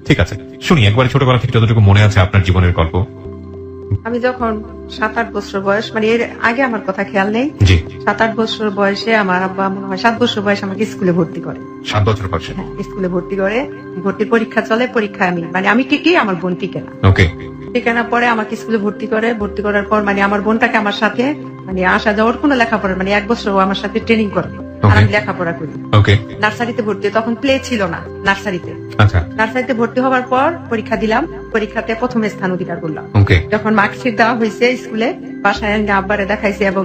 ঠিক আছে, শুনি একবারে ছোটবেলা থেকে যতটুকু মনে আছে আপনার জীবনের গল্প। আমি যখন 7-8 বছর বয়স, মানে এর আগে আমার কথা খেয়াল নেই, জি। 7-8 বছর বয়সে আমার আব্বা মনে হয় 7 বছর বয়সে আমাকে স্কুলে ভর্তি করে। 7 বছর বয়সে? হ্যাঁ, স্কুলে ভর্তি করে। ভর্তির পরীক্ষা চলে, পরীক্ষায় আমি টিকি, আমার বোন টিকে না। ওকে। টিকে না পরে আমাকে স্কুলে ভর্তি করে। ভর্তি করার পর মানে আমার বোনটাকে আমার সাথে মানে আসা যাওয়ার কোনো লেখাপড়া, মানে 1 বছর ও আমার সাথে ট্রেনিং করে আর আমি লেখাপড়া করি। ওকে। নার্সারিতে ভর্তি, তখন প্লে ছিল না নার্সারিতে। আচ্ছা। নার্সারিতে ভর্তি হওয়ার পর পরীক্ষা দিলাম, পরীক্ষাতে প্রথম স্থান অধিকার করলাম। ওকে। যখন মার্কশিট দেওয়া হয়েছে স্কুলে, বাসায় এনে আব্বারে দেখাইছে এবং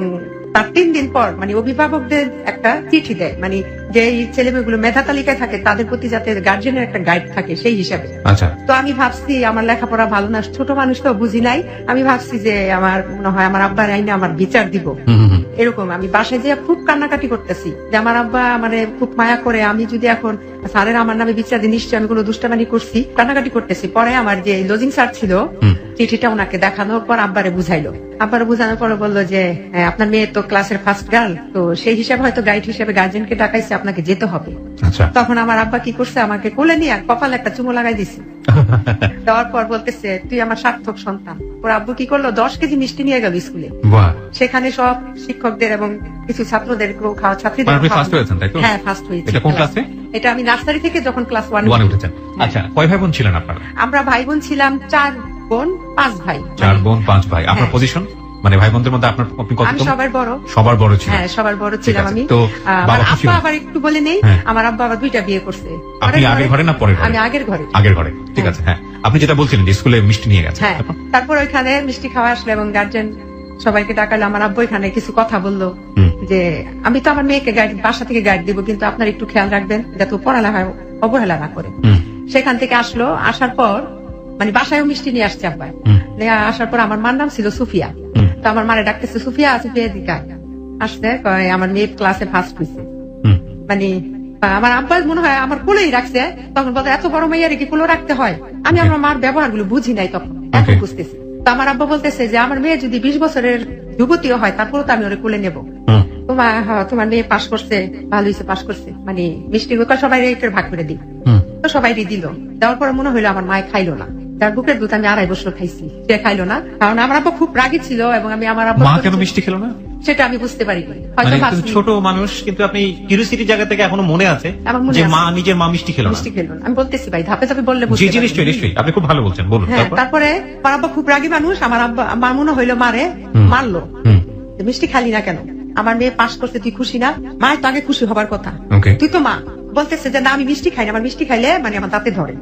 তার 3 দিন পর মানে অভিভাবকদের একটা চিঠি দেয়, মানে যে ছেলেমেয়েগুলো মেধা তালিকায় থাকে তাদের প্রতি যাতে গার্জেনের একটা গাইড থাকে সেই হিসাবে। আচ্ছা। তো আমি ভাবছি আমার লেখাপড়া ভালো না, ছোট মানুষ তো বুঝি নাই, আমি ভাবছি যে আমার মনে হয় আমার আব্বার আইনে আমার বিচার দিব। এরকম আমি বাসায় যে খুব কান্নাকাটি করতেছি যে আমার আব্বা মানে খুব মায়া করে, আমি যদি এখন স্যারের আমার নামে বিচার দিই নিশ্চয় আমি কোনো দুষ্টামানি করছি, কান্নাকাটি করতেছি। পরে আমার যে লজিং স্যার ছিল চিঠিটা ওনাকে দেখানোর পর আব্বারে বুঝাইলো। আব্বারে বুঝানোর পরে বললো যে আপনার মেয়ে তো ক্লাসের ফার্স্ট গার্ল, তো সেই হিসাবে হয়তো গাইড হিসেবে গার্জেনকে ডাকাইছে, আপনাকে যেতে হবে। আচ্ছা। তখন আমার আব্বা কি করছে, আমাকে কোলে নিয়ে কপালে একটা চুমো লাগাই দিছে। দেওয়ার পর বলতেছে তুই আমার সার্থক সন্তান। ওর আব্বু কি করলো, 10 কেজি মিষ্টি নিয়ে গেল স্কুলে। সেখানে সব শিক্ষকদের এবং কিছু ছাত্রদের খাওয়া, ছাত্রীদের। হ্যাঁ, ফার্স্ট হয়েছে। এটা কোন ক্লাসে? এটা আমি নার্সারি থেকে যখন ক্লাস 1 এ উঠেছেন। আচ্ছা, কয় ভাই বোন ছিলেন আপনারা? আমরা ভাই বোন ছিলাম 4 বোন 5 ভাই। 4 বোন 5 ভাই। আপনার পজিশন মানে ভাই বোনদের মধ্যে আপনি কত? আমি সবার বড়। সবার বড় ছিলেন? হ্যাঁ, সবার বড় ছিলাম আমি। তো আমার আব্বা আবার একটু বলে নেই, আমার আব্বা আবার 2টা বিয়ে করছে। আপনি আগের ঘরে না পরের ঘরে? আমি আগের ঘরে। আগের ঘরে, ঠিক আছে। হ্যাঁ, আপনি যেটা বলছিলেন যে স্কুলে মিষ্টি নিয়ে গেছেন। হ্যাঁ, তারপর ওইখানে মিষ্টি খাওয়া আসলো এবং গার্জেন সবাইকে ডাকালো। আমার আব্বু এখানে কিছু কথা বললো যে আমি তো আমার মেয়েকে গাইড, বাসা থেকে গাইড দিব, কিন্তু আপনার একটু খেয়াল রাখবেন যাতে পড়ালেখায় অবহেলা না করে। সেখান থেকে আসলো, আসার পর মানে বাসায়ও মিষ্টি নিয়ে আসছে আব্বা। আসার পর আমার মার নাম ছিল সুফিয়া। তো আমার মারে ডাকতেছে সুফিয়া, সুফিয়া দিকা আসতে আমার মেয়ে ক্লাসে ফার্স্ট হয়েছে। মানে আমার আব্বা মনে হয় আমার কোলেই রাখছে, তখন বলতে এত বড় মেয়ের কি কোলে রাখতে হয়। আমি আমার মার ব্যবহার গুলো বুঝি নাই, তখন এখন বুঝতেছি। তো আমার আব্বা বলতেছে যে আমার মেয়ে যদি 20 বছরের যুবতীও হয় তারপরে তো আমি ওরে কোলে নেবো। তোমার মেয়ে পাশ করছে, ভালো হয়েছে পাশ করছে, মানে মিষ্টি সবাই ভাগ করে দিই। তো সবাই দিল। দেওয়ার পরে মনে হইলো আমার মায় খাইলো না, তার বুকের দুধ আমি 2.5 বছর খাইছি, সে খাইলো না। কারণ আমার আব্বা খুব রাগী ছিল এবং আমি আমার আব্বা মা কেন মিষ্টি খেলো না সেটা আমি বুঝতে পারিনি। হয়তো ছোট মানুষ, কিন্তু আপনি কিউরিওসিটি জায়গা থেকে এখনো মনে আছে যে মা নিজের মা মিষ্টি খেলো না। আমি বলতেছি ভাই, ধাপে ধাপে বললে বুঝতে পারবেন। নিশ্চয়ই নিশ্চয়ই, আপনি খুব ভালো বলছেন, বলুন। তারপরে আমার আব্বা খুব রাগী মানুষ, আমার আব্বা আমার মনে হইলো মারে মারলো, মিষ্টি খালি না কেন, আমার মেয়ে পাশ করছে তুই খুশি না? মায়ের তো আগে খুশি হবার কথা, তুই তো মা। বলতেছে যে না আমি মিষ্টি খাই না, আমার মিষ্টি খাইলে মানে আমার দাঁতে ধরে।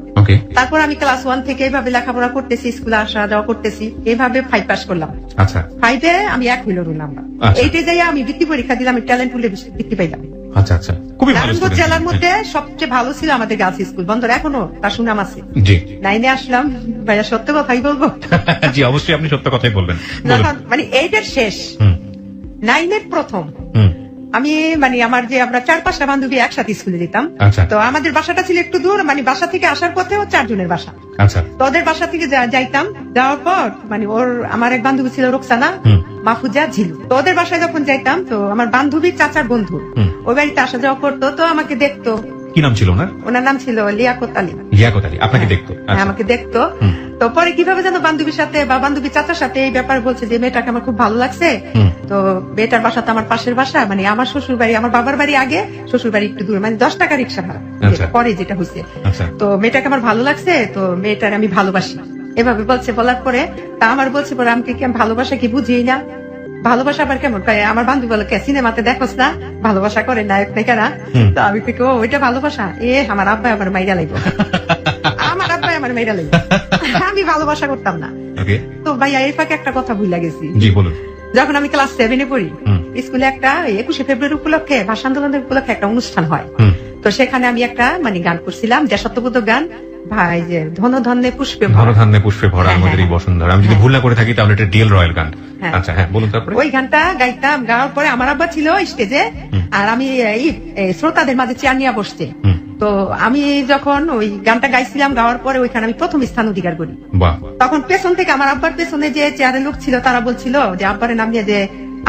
তারপর আমি ক্লাস 1 থেকে এইভাবে লেখাপড়া করতেছি, স্কুলে আসা যাওয়া করতেছি, এইভাবে 5 পাস করলাম। আচ্ছা। 5-এ আমি 1 হইল রোল নাম্বার। 8-এ যাই আমি বৃত্তি পরীক্ষা দিলাম, আমি ট্যালেন্ট পুলে বৃত্তি পাইলাম। আচ্ছা আচ্ছা, খুবই ভালো। নারায়ণগঞ্জ জেলার মধ্যে সবচেয়ে ভালো ছিল আমাদের গার্লস স্কুল, বন্ধর এখনো তার সুনাম আছে। জি। 9-এ আসলাম, ভাইয়া সত্য কথাই বলবো। জি, অবশ্যই আপনি সত্য কথাই বলবেন। মানে 8-এর শেষ, 9-এর প্রথম। আমি মানে আমার যে আমরা 4-5টা বান্ধবী একসাথে স্কুলে যেতাম। তো আমাদের বাসাটা ছিল একটু দূর, মানে বাসা থেকে আসার পথেও 4 জনের বাসা। তো ওদের বাসা থেকে যাইতাম, যাওয়ার পর মানে আমার এক বান্ধবী ছিল রোকসানা, মাহফুজা, ঝিলু। তো ওদের বাসায় যখন যাইতাম, তো আমার বান্ধবীর চাচার বন্ধু ওই বাড়িতে আসা যাওয়া করতো, তো আমাকে দেখতো। কি নাম ছিল ওনার? ওনার নাম ছিল লিয়াকত আলী। লিয়াকত আলী আপনাকে দেখতো? আমাকে দেখতো। তো পরে কিভাবে যেন বান্ধবীর সাথে বা বান্ধবী চাচার সাথে এই ব্যাপার বলছে যে মেয়েটাকে আমার খুব ভালো লাগছে। তো মেয়েটার বাসা তো আমার পাশের বাসা, মানে আমার শ্বশুর বাড়ি, আমার বাবার বাড়ি আগে, শ্বশুর বাড়ি একটু দূরে, মানে 10 টাকা রিক্সা ভাড়া পরে যেটা হয়েছে। তো মেয়েটাকে আমার ভালো লাগছে, তো মেয়েটার আমি ভালোবাসি এভাবে বলছে। বলার পরে তা আমার বলছে পরে আমি কি ভালোবাসা কি বুঝি না, ভালোবাসা আবার কেমন? আমার বান্ধবী বলে সিনেমাতে দেখোস না ভালোবাসা করে নায়ক নায়িকারা? তো আমি থেকে ওইটা ভালোবাসা, আমার আব্বা আমার মাইরা লাগবে, আমার আব্বা আমার মাইরা লাগবে, আমি ভালোবাসা করতাম না। তো ভাইয়া এই ফাঁকে একটা কথা ভুলে গেছি। যখন আমি ক্লাস 7-এ পড়ি, স্কুলে একটা 21শে ফেব্রুয়ারি উপলক্ষে ভাষা আন্দোলনের উপলক্ষে একটা অনুষ্ঠান হয়। তো সেখানে আমি একটা মানে গান করছিলাম, দেশাত্মবোধক গান, ভাই যে ধন ধন্যে পুষ্পে ভরা, ধন্যে পুষ্পে ভরা আমাদের এই বসুন্ধরা। আমি যদি ভুল না করে থাকি তাহলে এটা ডিএল রয়্যাল গান। আচ্ছা, হ্যাঁ বলুন। তারপরে ওই গানটা গাইতাম, গাওয়ার পরে আমার আব্বা ছিল স্টেজে আর আমি এই শ্রোতাদের মাঝে চেয়ার নিয়ে বসছে। তো আমি যখন ওই গানটা গাইছিলাম, গাওয়ার পরে ওইখানে আমি প্রথম স্থান অধিকার করি। তখন পেছন থেকে আমার আব্বার পেছনে যে চেয়ারের লোক ছিল তারা বলছিল যে আব্বারের নাম নিয়ে যে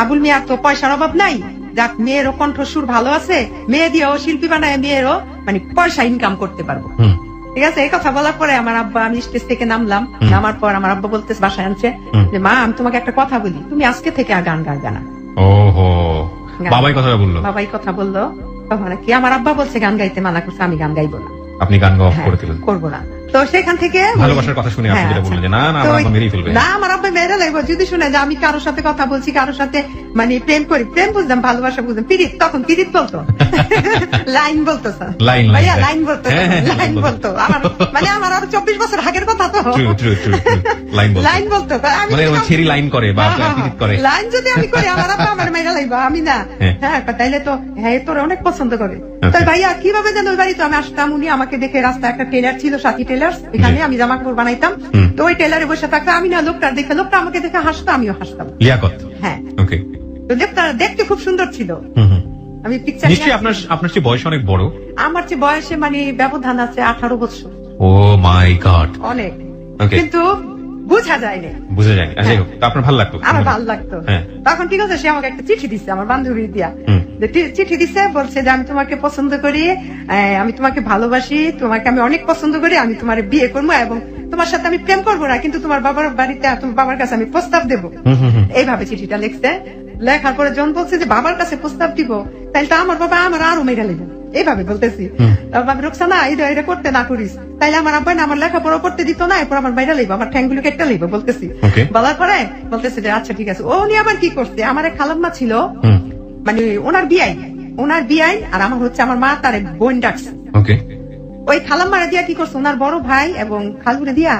আবুল মিয়া তো পয়সার অভাব নাই, যাক মেয়েরও কণ্ঠসুর ভালো আছে, মেয়ে দিয়েও শিল্পী বানায় মেয়েরও মানে পয়সা ইনকাম করতে পারবো। ঠিক আছে, এই কথা বলার পরে আমার আব্বা, আমি স্টেজ থেকে নামলাম, নামার পর আমার আব্বা বলতেছে, বাসায় আনছে যে মা আমি তোমাকে একটা কথা বলি, তুমি আজকে থেকে আর গান গাইবে না। ওহো, বাবাই কথাটা বললো? বাবাই কথা বললো। তখন কি আমার আব্বা বলছে গান গাইতে মানা করছে, আমি গান গাইবো না। আপনি গান গাওয়া করে দিলেন? করবো না। তো সেখান থেকে ভালোবাসার কথা শুনে আপনি যেটা বললেন যে না না আমার আব্বা মেরেই ফেলবে। না, আমার আব্বা মেরে লাগবে যদি শুনে যে আমি কারোর সাথে কথা বলছি, কারোর সাথে মানে প্রেম করি। প্রেম বুঝলাম, ভালোবাসা বুঝলাম, পিরিত, তখন পিরিত বলতো, লাইন বলতো স্যার, লাইন ভাইয়া লাইন বলতো, লাইন বলতো। আমার মানে আমার আরো 24 বছর আগের কথা তো। লাইন বলতো, মানে ছেড়ি লাইন করে বা পিরিত করে। লাইন যদি আমি করি আমার আব্বা আমার মেরে লাগবে, আমি না। হ্যাঁ, তাইলে তো হ্যাঁ তোর অনেক পছন্দ করে। তাই ভাইয়া কিভাবে যেন ওই বাড়িতে আমি আসতাম, উনি আমাকে দেখে রাস্তায় একটা টেলার ছিল, সাথী টেলার, এখানে আমি জামা কাপড় বানাইতাম। তো ওই টেলারে বসে থাকতাম, আমি না লোকটার দেখে, লোকটা আমাকে দেখে হাসতো, আমিও হাসতাম। লিয়াকত? হ্যাঁ। ওকে। তো লোকটা দেখতে খুব সুন্দর ছিল। আমি পিকচার, নিশ্চয়ই আপনার চেয়ে বয়স অনেক বড়। আমার চেয়ে বয়সে মানে ব্যবধান আছে 18 বছর। ও মাই গড, অনেক। ওকে। কিন্তু বুঝা যায়নি, বুঝা যায়। যাই হোক, তো আপনার ভালো লাগতো? আমার ভালো লাগতো। তখন ঠিক আছে, সে আমাকে একটা চিঠি দিচ্ছে, আমার বান্ধবী দিয়া চিঠি দিচ্ছে, বলছে যে আমি তোমাকে পছন্দ করি, আমি তোমাকে ভালোবাসি, তোমাকে আমি অনেক পছন্দ করি, আমি তোমার বিয়ে করবো এবং তোমার সাথে আমি প্রেম করবো না, কিন্তু তোমার বাবার বাড়িতে, তোমার বাবার কাছে আমি প্রস্তাব দেবো। এইভাবে চিঠিটা লিখছে। লেখার পরে জন বলছে যে বাবার কাছে প্রস্তাব দিব, তাইলে তো আমার বাবা আমার আরো মেয়েরা লিখবে, এইভাবে বলতেছি। রোকসানা এটা করতে না করিস, তাইলে আমার আব্বা না আমার লেখাপড়া করতে দিত না, এরপর আমার বাইরে লিখবো, আমার ঠ্যাংগুলো কেটে লিখবো বলতেছি। বলার পরে বলতেছে যে আচ্ছা ঠিক আছে। ও উনি আবার কি করছে, আমার এক খালাম্মা ছিল, মানে ওনার বিয়াই আর আমার হচ্ছে আমার মা তার বোন ডাকছে। ওই খালাম্মারে দিয়া কি করছে, ওনার বড় ভাই এবং খালুরে দিয়া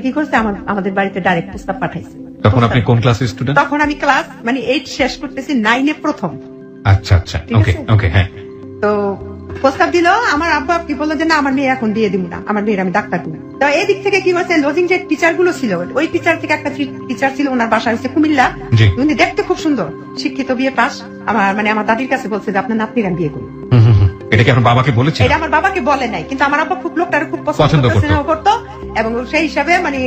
কি করছে, আমাদের বাড়িতে ডাইরেক্ট প্রস্তাব পাঠাইছে। তখন আপনি কোন ক্লাসের স্টুডেন্ট? তখন আমি ক্লাস মানে 8 শেষ করতেছি, 9 এ প্রথম। আচ্ছা আচ্ছা, ওকে ওকে। হ্যাঁ। তো প্রস্তাব দিল, আমার আব্বা কি বললো যে না আমার মেয়ে এখন বিয়ে দিব না, আমার মেয়ের আমি ডাক্তার দিব। তো এই দিক থেকে কি করছে, লজিং যে টিচার গুলো ছিল, ওই টিচার থেকে একটা টিচার ছিল, ওনার বাসা হচ্ছে কুমিল্লা, উনি দেখতে খুব সুন্দর, শিক্ষিত, বিয়ে পাস। আমার দাদির কাছে বলছে যে আপনার নাতনির আমি বিয়ে করি। এটা কি আপনার বাবাকে বলেছে? এটা আমার বাবাকে বলে নাই, কিন্তু আমার আব্বা খুব লোকটার খুব পছন্দ করতো এবং সেই হিসাবে মানে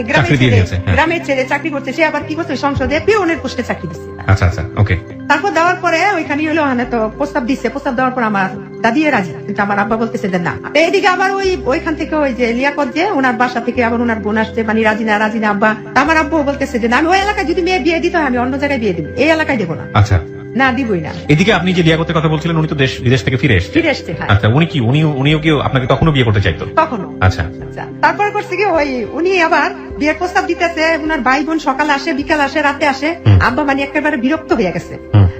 গ্রামের ছেলে চাকরি করছে, সে আবার কি করছে সংসদে পিওনের পোস্টে চাকরি দিচ্ছে। আচ্ছা আচ্ছা, ওকে। তারপর দেওয়ার পরে ওইখানে হলো তো প্রস্তাব দিচ্ছে, প্রস্তাব দেওয়ার পর আমার দাদি রাজি, কিন্তু আমার আব্বা বলতেছে যে না। এইদিকে আবার ওইখান থেকে ওই যে লিয়াকত যে ওনার বাসা থেকে আবার ওনার বোন আসছে, মানে রাজি না আব্বা। আমার আব্বু বলতেছে যে না, আমি ওই এলাকায় যদি মেয়ে বিয়ে দিতে হয় আমি অন্য জায়গায় বিয়ে দিব, এই এলাকায় দেবো না। আচ্ছা, না দিবই না। এদিকে আপনি যে লিয়াকতের কথা বলছিলেন, উনি তো বিদেশ থেকে ফিরে এসেছে। আচ্ছা, উনিও কি আপনাকে তখনও বিয়ে করতে চাইতো? তখনও। আচ্ছা আচ্ছা। তারপরে করছে কি, উনি আবার বিয়ের প্রস্তাব দিতেছে, ওনার ভাই বোন সকালে আসে, বিকাল আসে, রাতে আসে। আব্বা মানে একেবারে বিরক্ত হয়ে গেছে।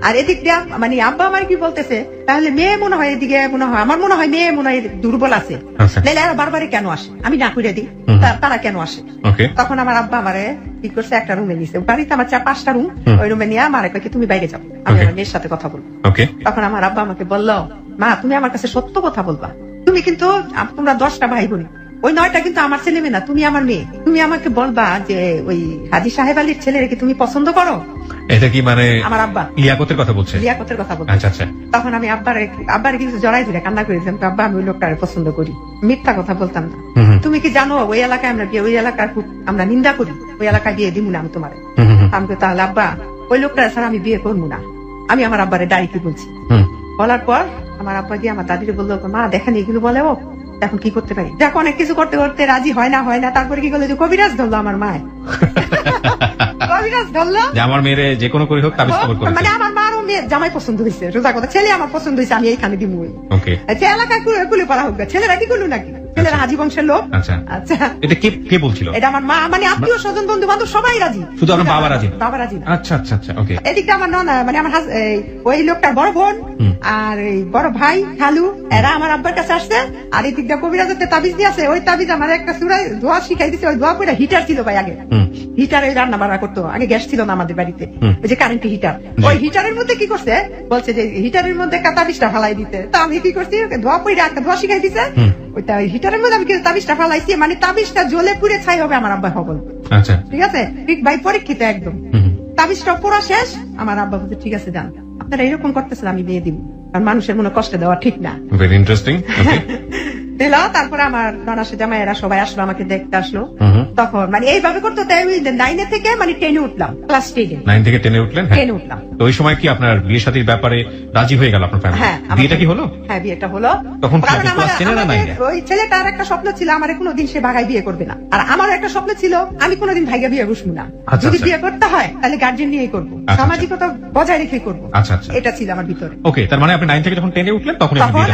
আর এদিক দিয়ে মানে আব্বা আমার কি বলতেছে, তাহলে মেয়ে মনে হয় এদিকে মনে হয়, আমার মনে হয় মেয়ে মনে হয় দুর্বল আছে, নাইলে আর বারবারে কেন আসে, আমি না করে দিই, তারা কেন আসে। তখন আমার আব্বা আমারে কি করছে, একটা রুমে নিছে, বাড়িতে আমার 4-5টা রুম, ওই রুমে নিয়ে আমার কি তুমি বাইরে যাও, আমি আমার মেয়ের সাথে কথা বলবো। তখন আমার আব্বা আমাকে বললো, মা তুমি আমার কাছে সত্য কথা বলবা, তুমি কিন্তু তোমরা 10টা ভাই বোন, ওই 9টা কিন্তু আমার ছেলে মেয়ে না, তুমি আমার মেয়ে, তুমি আমাকে বলবা যে ওই হাজী সাহেব আলীর ছেলের কি তুমি পছন্দ করো। এটা কি মানে আমার আব্বা লিয়াকতের কথা বলছে? লিয়াকতের কথা বলছে। আচ্ছা আচ্ছা। তখন আমি আব্বার কিছু জড়াই ধরে কান্না করেছিলাম, আব্বা আমি ওই লোকটারে পছন্দ করি, মিথ্যা কথা বলতাম না। তুমি কি জানো ওই এলাকায় আমরা বিয়ে, ওই এলাকার খুব আমরা নিন্দা করি, ওই এলাকায় বিয়ে দিব না আমি তোমার। আমাকে তাহলে আব্বা ওই লোকটা ছাড়া আমি বিয়ে করবো না, আমি আমার আব্বারে ডাইরেক্ট বলছি। বলার পর আমার আব্বা গিয়ে আমার দাদিরে বললো, মা দেখেন এগুলো বলে, ও এখন কি করতে পারি, দেখো অনেক কিছু করতে করতে রাজি হয় না। তারপরে কি করলো, যে কবিরাজ ধরলো আমার মায়। কবিরাজ ধরলো যে আমার মেয়ের যে কোনো করে হোক তাবিজ কবর করে, মানে আমার মারও মেয়ে জামাই পছন্দ হয়েছে, রোজা কথা, ছেলে আমার পছন্দ হয়েছে, আমি এইখানে দিব। আচ্ছা, এলাকায় কুলে পড়া হোক, ছেলেরা কি করলো নাকি, ছেলেরা হাজি বংশের লোক। আচ্ছা আচ্ছা। এটা কে বলছিল? এটা আমার মা, মানে আত্মীয় স্বজন বন্ধু বান্ধব সবাই রাজি, শুধু আমার বাবা রাজি। বাবা রাজি। আচ্ছা আচ্ছা আচ্ছা, ওকে। এদিকটা আমার ননা, মানে আমার ওই লোকটার বড় বোন আর এই বড় ভাই খালু, এরা আমার আব্বার কাছে আসছে। আর এই দিকটা কবিরাজতে তাবিজ দিয়ে আছে, ওই তাবিজ আমার একটা সুরায় দোয়া শিখাই দিচ্ছে, ওই দোয়া পড়ে হিটার ছিল ভাই আগে, হিটারে রান্না বান্না করতো, আগে গ্যাস ছিল না আমাদের বাড়িতে, ওই যে কারেন্ট হিটার, ওই হিটারের মধ্যে কি করছে বলছে যে হিটারের মধ্যে তাবিজটা ফালাই দিতে। তো আমি কি করছি, দোয়া পড়ে একটা দোয়া শিখাই দিছে, ওইটা হিটারের মধ্যে আমি তাবিজটা ফালাইছি, মানে তাবিজটা জ্বলে পুড়ে ছাই হবে আমার আব্বা হবল। আচ্ছা ঠিক আছে, ঠিক ভাই পরীক্ষিত একদম। তাবিজটা পড়া শেষ, আমার আব্বা বলছে ঠিক আছে যান, আপনারা এরকম করতেছেন, আমি বিয়ে দিব, কারণ মানুষের মনে কষ্ট দেওয়া ঠিক না। Very interesting. দিল। তারপরে আমার ননাসে জামাইয়েরা সবাই আসলো, আমাকে দেখতে আসলো। তখন মানে এইভাবে করতে 9 থেকে মানে 10-এ উঠলাম, ক্লাস 10-এ। 9 থেকে 10-এ উঠলেন? 10-এ উঠলাম। তো ওই সময় কি আপনার বিয়ে শাদীর ব্যাপারে রাজি হয়ে গেল আপনার ফ্যামিলি? হ্যাঁ। বিয়েটা কি হলো? হ্যাঁ, বিয়েটা হলো। তখন কি কারণ আপনি ক্লাস 10-এ না 9-এ? ওই ছেলেটার একটা স্বপ্ন ছিল আমার কোনোদিন সে ভাগায় বিয়ে করবে না, আর আমার একটা স্বপ্ন ছিল আমি কোনোদিন ভাইগা বিয়ে বসবো না। আচ্ছা, যদি আচ্ছা। বিয়ে করতে হয় তাহলে গার্জেন নিয়েই করবো, আচ্ছা, সামাজিকতা বজায় রেখে করবো। আচ্ছা, আচ্ছা। এটা ছিল আমার ভিতরে। ওকে, তার মানে আপনি 9 থেকে যখন 10-এ উঠলেন তখন তখন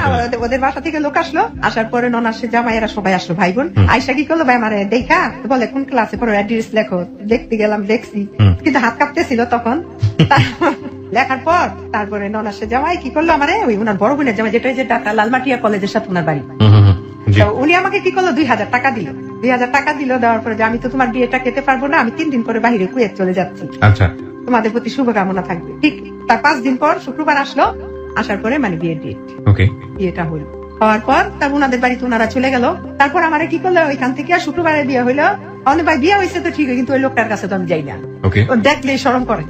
ওদের বাসা থেকে লোক আসলো, আসার পরে ননাসে জামাইয়েরা সবাই আসলো, ভাই বোন। আয়সা কি করলো, ভাই আমারে দেখা বলে কোন ক্লাসে পড়ো, অ্যাড্রেস লেখো। দেখতে গেলাম, দেখছি, কিন্তু হাত কাঁপতেছিল তখন। লেখার পর তারপরে ননাসে জামাই কি করলো, আমারে ওই ওনার বড় বোনের জামাই, যেটা ঢাকা লালমাটিয়া কলেজের সাথে ওনার বাড়ি, তো উনি আমাকে কি করলো 2000 টাকা দিল। 2000 টাকা দিল, দেওয়ার পরে যে আমি তো তোমার বিয়েটা খেতে পারবো না, আমি 3 দিন পরে বাহিরে কুয়েত চলে যাচ্ছি, আচ্ছা, তোমাদের প্রতি শুভকামনা থাকবে। ঠিক তার 5 দিন পর শুক্রবার আসলো, আসার পরে মানে বিয়ের ডেট, ওকে, বিয়েটা হলো। হওয়ার পর তার ওনাদের বাড়িতে ওনারা চলে গেল। তারপর আমার কি করলো, ওইখান থেকে শুক্রবারে বিয়ে হইলো। অনেক ভাই বিয়ে হয়েছে তো ঠিক, কিন্তু ওই লোকটার কাছে তো আমি যাই না। ওকে, ও দেখলেই শরম করে,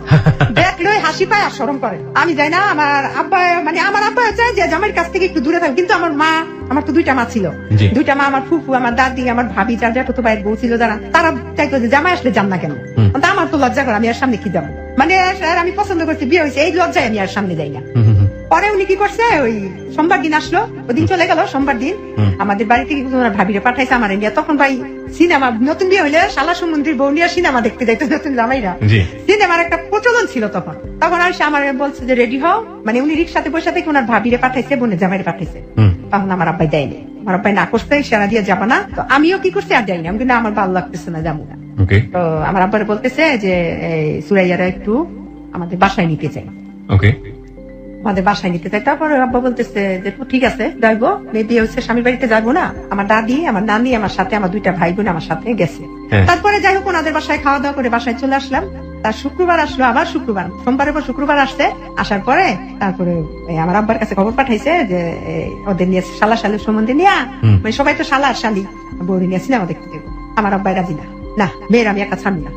দেখলেই হাসি পায় আর শরম করে। আমি যাই না। আমার আব্বা মানে আমার আব্বা চায় যে জামাইয়ের কাছ থেকে একটু দূরে থাকবে, কিন্তু আমার মা, আমার তো 2টা মা ছিল, জি। 2টা মা, আমার ফুফু, আমার দাদি, আমার ভাবি, যার জ্যাঠতো ভাইয়ের বউ ছিল যারা, তারা চাইতো যে জামাই আসলে যান না কেন। কিন্তু আমার তো লজ্জা করে, আমি আর সামনে কি যাবো, মানে আর আমি পছন্দ করছি, বিয়ে হয়েছে, এই লজ্জায় আমি আর সামনে যাই না। পরে উনি কি করছে, ওই সোমবার দিন আসলো, ওদিন চলে গেল। সোমবার দিন আমাদের বাড়ি থেকে ওনার ভাবিরে পাঠাইছে আমার ইন্ডিয়া। তখন ভাই সিনেমা, নতুন বিয়ে হইলে শালা সমুদ্রীর বউ নিয়ে সিনেমা দেখতে যাইতো নতুন জামাইরা, সিনেমার একটা প্রচলন ছিল তখন। তখন আর সে আমার বলছে যে রেডি হও, মানে উনি রিক্সাতে বসে থেকে ওনার ভাবিরে পাঠাইছে, বোনের জামাইরে পাঠাইছে। তখন আমার আব্বাই দেয়নি, আমার আব্বাই না করছে, ইশারা দিয়ে যাবা না। তো আমিও কি করছি, আর যাইনি, আমি কিন্তু আমার ভালো লাগতেছে না, যাবো না। তো আমার আব্বারে বলতেছে যে সুরাইয়ারা একটু আমাদের বাসায় নিতে চাই, ওকে, আমাদের বাসায় নিতে চাই। তারপরে আব্বা বলতেছে যে ঠিক আছে যাইবো, বিয়ে হচ্ছে, স্বামীর বাড়িতে যাবো না। আমার দাদি, আমার নানি আমার সাথে, আমার 2টা ভাই বোন আমার সাথে গেছে। তারপরে যাই হোক ওনাদের বাসায় খাওয়া দাওয়া করে বাসায় চলে আসলাম। তার শুক্রবার আসলো, আবার শুক্রবার, সোমবারের পর শুক্রবার আসছে। আসার পরে তারপরে আমার আব্বার কাছে খবর পাঠাইছে যে ওদের নিয়ে শালা শালির সম্বন্ধে নিয়ে, মানে সবাই তো শালা আর শালি, বৌরি নিয়ে সিনেমা দেখতে যাবো। আমার আব্বাই রাজি না, না মেয়ের আমি একা ছাড়ি না।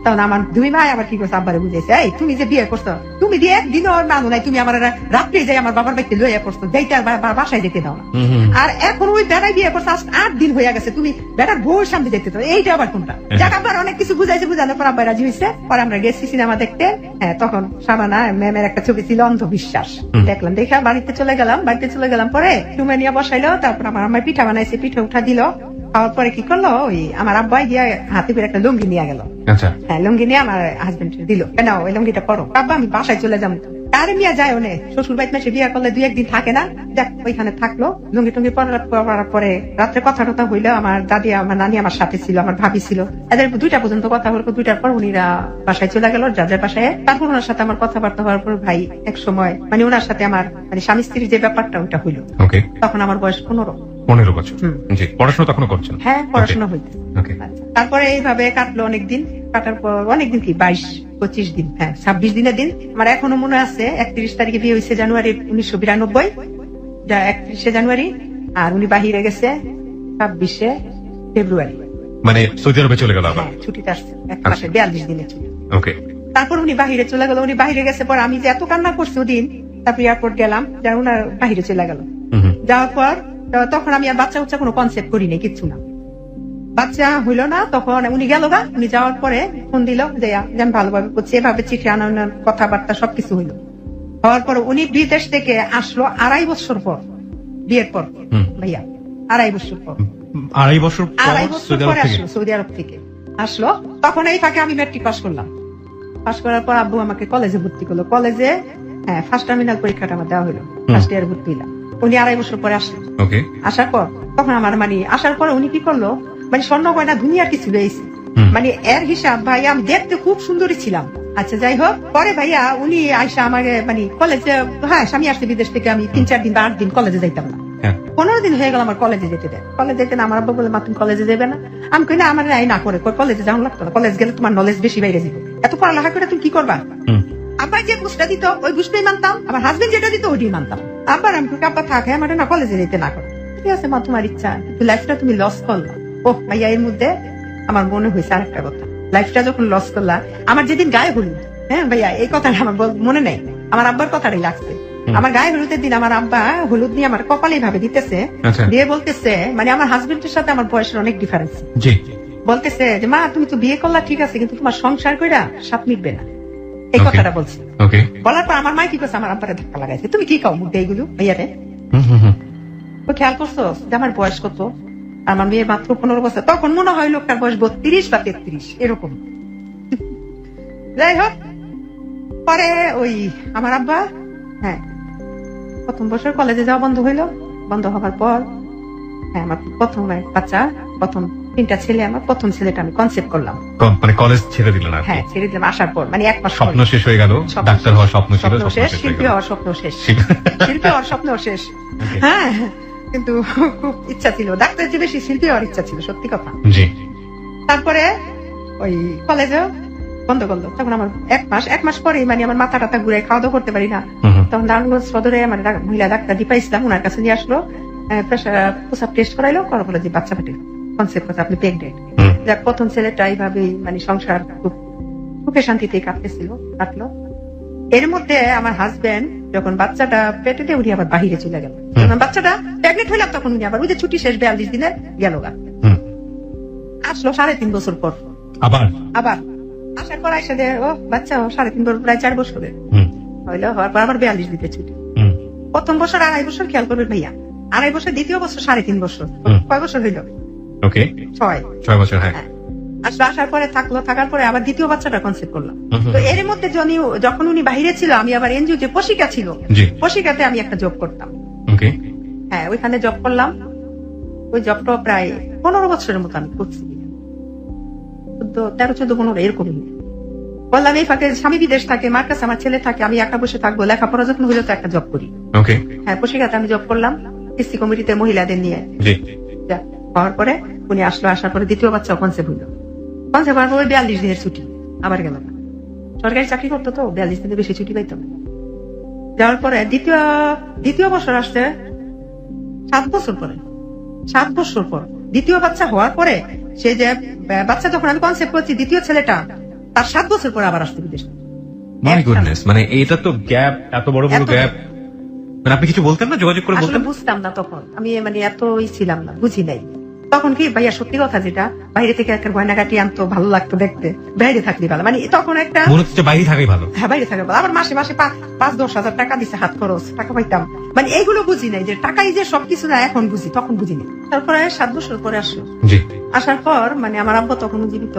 তখন আমার 2 ভাই আবার কি করছে, আব্বারে বুঝেছে, এই তুমি যে বিয়ে করছো, তুমি দিয়ে একদিনও মানো নাই, তুমি আমার রাত্রে যাই আমার বাবার বাড়িতে লইয়া করছো, যাইতে আর বাসায় যেতে দাও না। আর এখন ওই বেড়ায় বিয়ে করছো, 8 দিন হয়ে গেছে, তুমি বেড়ার বউর সামনে যেতে দাও, এইটা আবার কোনটা? যাক আব্বার অনেক কিছু বুঝাইছে, বুঝানোর পর আব্বাই রাজি হয়েছে। পরে আমরা গেছি সিনেমা দেখতে। হ্যাঁ, তখন সাবানা ম্যামের একটা ছবি ছিল অন্ধবিশ্বাস, দেখলাম, দেখে বাড়িতে চলে গেলাম। বাড়িতে চলে গেলাম পরে রুমে নিয়ে বসাইলো। তারপর আমার আম্মাই পিঠা বানাইছে, পিঠা উঠা দিল। খাওয়ার পরে কি করলো, ওই আমার আব্বাই গিয়ে হাতে করে একটা লুঙ্গি নিয়ে গেল। আচ্ছা, হ্যাঁ, লুঙ্গি নিয়ে আমার হাজবেন্ড দিল, কেন ওই লুঙ্গিটা পরো। আব্বা আমি বাসায় চলে যাবো। আরে মিয়া যায় ওনে, শ্বশুর বাড়িতে মেসে বিয়ে করলে 2-1 দিন থাকে না, দেখ ওইখানে থাকলো। লুঙ্গি টুঙ্গি পরার পরে রাত্রে কথা টথা হইলো। আমার দাদি, আমার নানি আমার সাথে ছিল, আমার ভাবি ছিল, এদের 2টা পর্যন্ত কথা হলো। 2টার পর উনিরা বাসায় চলে গেল, যার বাসায়। তারপর ওনার সাথে আমার কথাবার্তা হওয়ার পর ভাই এক সময় মানে ওনার সাথে আমার মানে স্বামী স্ত্রীর যে ব্যাপারটা ওইটা হইলো। তখন আমার বয়স 15 বছর। জি, পড়াশোনা তখনো করছেন? হ্যাঁ, পড়াশোনা হইতে। তারপরে এইভাবে কাটলো অনেকদিন। কাটার পর অনেকদিন, কি 22-25 দিন, হ্যাঁ 26 দিনের দিন আমার এখনো মনে আছে। 31 তারিখে বিয়ে হয়েছে জানুয়ারি 1992, 31শে জানুয়ারি। আর উনি বাহিরে গেছে 26শে ফেব্রুয়ারি, মানে সৌদি আরবে চলে গেল আবার। ছুটিতে আসছে, 1 মাসে 42 দিনের ছুটি। ওকে, তারপর উনি বাহিরে চলে গেল। উনি বাহিরে গেছে পর আমি যে এত কান্না করছি ওদিন। তারপর এয়ারপোর্ট গেলাম, যার উনার বাহিরে চলে গেল। যাওয়ার পর তখন আমি আর বাচ্চা উচ্চা কোনো কনসেপ্ট করি নাই, কিচ্ছু না, বাচ্চা হইলো না। তখন উনি গেল গা। উনি যাওয়ার পরে ফোন দিল যে আমি ভালোভাবে করছি, এভাবে চিঠি আনানোর কথাবার্তা সবকিছু হইলো। হওয়ার পর উনি বিদেশ থেকে আসলো 2.5 বছর পর, বিয়ের পর ভাইয়া, 2.5 বছর পর, 2.5 বছর পরে আসলো সৌদি আরব থেকে আসলো। তখন এই ফাঁকে আমি ম্যাট্রিক পাস করলাম। পাস করার পর আব্বু আমাকে কলেজে ভর্তি করলো। কলেজে ফার্স্ট টার্মিনাল পরীক্ষাটা আমার দেওয়া হলো, ফার্স্ট ইয়ার ভর্তি হইলাম। উনি 2.5 বছর পরে আসলেন। আসার পর তখন আমার মানে আসার পরে উনি কি করলো, মানে স্বর্ণ গয়না দুনিয়ার কিছু রয়েছে, মানে এর হিসাব ভাইয়া আমি দেখতে খুব সুন্দরী ছিলাম। আচ্ছা যাই হোক, পরে ভাইয়া উনি আইসা আমাকে মানে কলেজে, হ্যাঁ স্বামী আসছে বিদেশ থেকে, আমি 3-4 দিন বা 8 দিন কলেজে যাইতাম না। 15 দিন হয়ে গেল আমার কলেজে যেতে দেয়। কলেজে যেতে না, আমার আব্বা বলে মা তুমি কলেজে যাবে না। আমি কই না, আমার না করে কলেজে যাওয়া লাগতো না, কলেজ গেলে তোমার নলেজ বেশি বাইরে যাবে, এত পড়ালেখা করে তুমি কি করবা। আব্বা যে বুঝটা দিত ওই বুঝটাই মানতাম, আমার হাজবেন্ড যেটা দিত ওইটাই মানতাম। আব্বার আমি আব্বা থাকে আমার না কলেজে যেতে না করে, ঠিক আছে মা তোমার ইচ্ছা, কিন্তু লাইফটা তুমি লস করলা। ওহ ভাইয়া, এর মধ্যে আমার মনে হয়েছে আরেকটা কথা, লাইফটা যখন লস করলা, আমার যেদিন গায়ে হলুদ, হ্যাঁ ভাইয়া এই কথাটা আমার মনে নেই, আমার আব্বার কথাটাই লাগছে। আমার গায়ে হলুদের দিন আমার আব্বা হলুদ নিয়ে আমার কপালে ভাবে দিতেছে, আচ্ছা। দিয়ে বলতেছে, মানে আমার হাজবেন্ডের সাথে আমার বয়সের অনেক ডিফারেন্স, জি বলতেছে যে মা তুমি তো বিয়ে করলা ঠিক আছে, কিন্তু তোমার সংসার কইরা সাথ মিটবে না, এই Okay. কথাটা বলছে। ওকে বলার পর আমার মা কি করছে, আমার আব্বারে ধাক্কা লাগাইছে, তুমি কি কাও মুখে এইগুলো ভাইয়ারে, ও খেয়াল করছো যে আমার বয়স কত, আমার মেয়ে মাত্র 15 বছর, তখন মনে হয় লোকটার বয়স 32 বা 33 এরকম। যাই হোক, পরে ওই আমার আব্বা, হ্যাঁ, প্রথম বছর কলেজে যাওয়া বন্ধ হইলো, বন্ধ হওয়ার পর হ্যাঁ আমার প্রথম এক বাচ্চা, প্রথম 3টা ছেলে, আমার প্রথম ছেলেটা আমি কনসেপ্ট করলাম, মানে কলেজ ছেড়ে দিলেন আর কি। হ্যাঁ ছেড়ে দিলাম, আসার পর মানে 1 মাস স্বপ্ন পরে। শেষ হয়ে গেল, স্বপ্ন ডাক্তার শেষ। হওয়ার স্বপ্ন ছিল, স্বপ্ন স্বপ্ন শেষ, শেষ হয়ে শিল্পী গেল। হওয়ার স্বপ্ন শেষ, শিল্পী হওয়ার স্বপ্ন শেষ। Okay. হ্যাঁ, কিন্তু খুব ইচ্ছা ছিল ডাক্তার যে, বেশি শিল্পী হওয়ার ইচ্ছা ছিল, সত্যি কথা। জি তারপরে ওই কলেজে বন্ধ করলো, তখন আমার 1 মাস পরে মানে আমার মাথা টাথা ঘুরে খাওয়া দাওয়া করতে পারি না, তখন নারায়ণগঞ্জ সদরে আমার মহিলা ডাক্তার দীপা ইসলাম, ওনার কাছে নিয়ে আসলো, প্রসাব টেস্ট করাইলো, করার বলে যে বাচ্চা পেটে কনসেপ্ট কথা, আপনি প্রেগনেন্ট। যাক, প্রথম ছেলেটা এইভাবেই মানে সংসার খুব সুখে শান্তিতে কাটলো। এর মধ্যে আমার হাজবেন্ড যখন বাচ্চাটা পেটে দিয়ে উনি আবার বাহিরে চলে গেল, যখন বাচ্চাটা প্রেগনেন্ট হইলাম তখন উনি আবার ওই যে ছুটি শেষ 42 দিনের গেল গা, আসলো 3.5 বছর পর, আবার আসার পর এসে যে ও বাচ্চা 3.5 বছর, প্রায় 4 বছরের হইলো, হওয়ার পর আবার 42 দিতে ছুটি। প্রথম বছর 2.5 বছর, খেয়াল করবেন ভাইয়া, 2.5 বছর, দ্বিতীয় বছর 3.5 বছর, কয় বছর হইলো? ওকে 6 বছর। হ্যাঁ আসলো, আসার পরে থাকার পরে আবার দ্বিতীয় বাচ্চাটা কনসেপ্ট করলাম। তো এর মধ্যে যখন উনি বাহিরে ছিল, আমি আবার এনজিও যে পশিকা ছিল, জি পশিকাতে আমি একটা জব করতাম, ওকে হ্যাঁ ওইখানে জব করলাম। ওই জবটা প্রায় 15 বছরের মতো আমি করছি, 13-14-15 এরকমই। বললাম এই ফাঁকে স্বামী বিদেশ থাকে, মার কাছে আমার ছেলে থাকে, আমি একা বসে থাকবো, লেখাপড়া যখন হইলো তো একটা জব করি। ওকে হ্যাঁ, পশিকাতে আমি জব করলাম এসসি কমিটিতে মহিলাদের নিয়ে। জি হওয়ার পরে উনি আসলো, আসার পরে দ্বিতীয় বাচ্চা কনসেপ্ট হইলো, কনসেপ্ট হওয়ার পরে 42 দিনের ছুটি আবার গেল না। সরকারি চাকরি করতো তো 42 দিনের বেশি ছুটি পাইতো না। যাওয়ার পরে দ্বিতীয় বছর আসছে 7 বছর পরে, 7 বছর পর দ্বিতীয় বাচ্চা হওয়ার পরে, সে যে বাচ্চা যখন আমি কনসেপ্ট করছি, দ্বিতীয় ছেলেটা তার 7 বছর পরে আবার আসতে বিদেশ। মাই গুডনেস, মানে এটা তো গ্যাপ, এত বড় এত- গ্যাপ, মানে আপনি কিছু বলতেন না, যোগাযোগ করে আসলে বলতেন? বুঝতাম না তখন, আমি মানে এতই ছিলাম না, বুঝি নাই তখন। কি ভাইয়া সত্যি কথা, যেটা বাইরে থেকে একটা গয়নাগাটি আনতো, ভালো লাগতো দেখতে, বাইরে থাকলে ভালো, মানে তখন একটা মনে হচ্ছে বাইরে থাকাই ভালো। হ্যাঁ বাইরে থাকে ভালো। আবার মাসে 5-10 হাজার টাকা দিছে, হাত খরচ টাকা পাইতাম, মানে এইগুলো বুঝি নাই যে টাকাই যে সবকিছু না, এখন বুঝি, তখন বুঝিনি। তারপরে 7 বছর পরে আসলো, জি আসার পর মানে আমার আব্বা তখন জীবিত,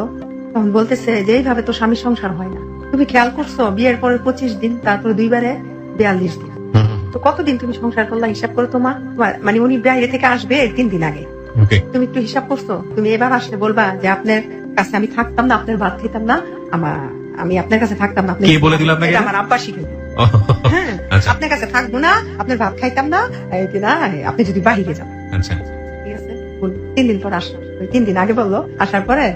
তখন বলতেছে যে এইভাবে তো স্বামী সংসার হয় না, তুমি খেয়াল করছো বিয়ের পরে 25 দিন, তারপরে 2 বারে 42 দিন, তো কতদিন তুমি সংসার করলা, হিসাব করে তোমার মানে উনি বাইরে থেকে আসবে 3 দিন আগে, ওকে তুমি একটু হিসাব করছো, তুমি এবার আসলে বলবা যে আপনার কাছে আমি থাকতাম না, আপনার ভাত খেতাম না, আমি আপনার কাছে থাকতাম না, আপনি কে বলে দিল আপনাকে? এটা আমার আব্বা শিখে দিল। হ্যাঁ, আচ্ছা আপনার কাছে থাকবো না, আপনার ভাত খাইতাম না, এই কি না, আপনি যদি বাহিরে যান। আচ্ছা ঠিক আছে, 3 দিন পর আসলো, 3 দিন আগে বললো। আসার পরে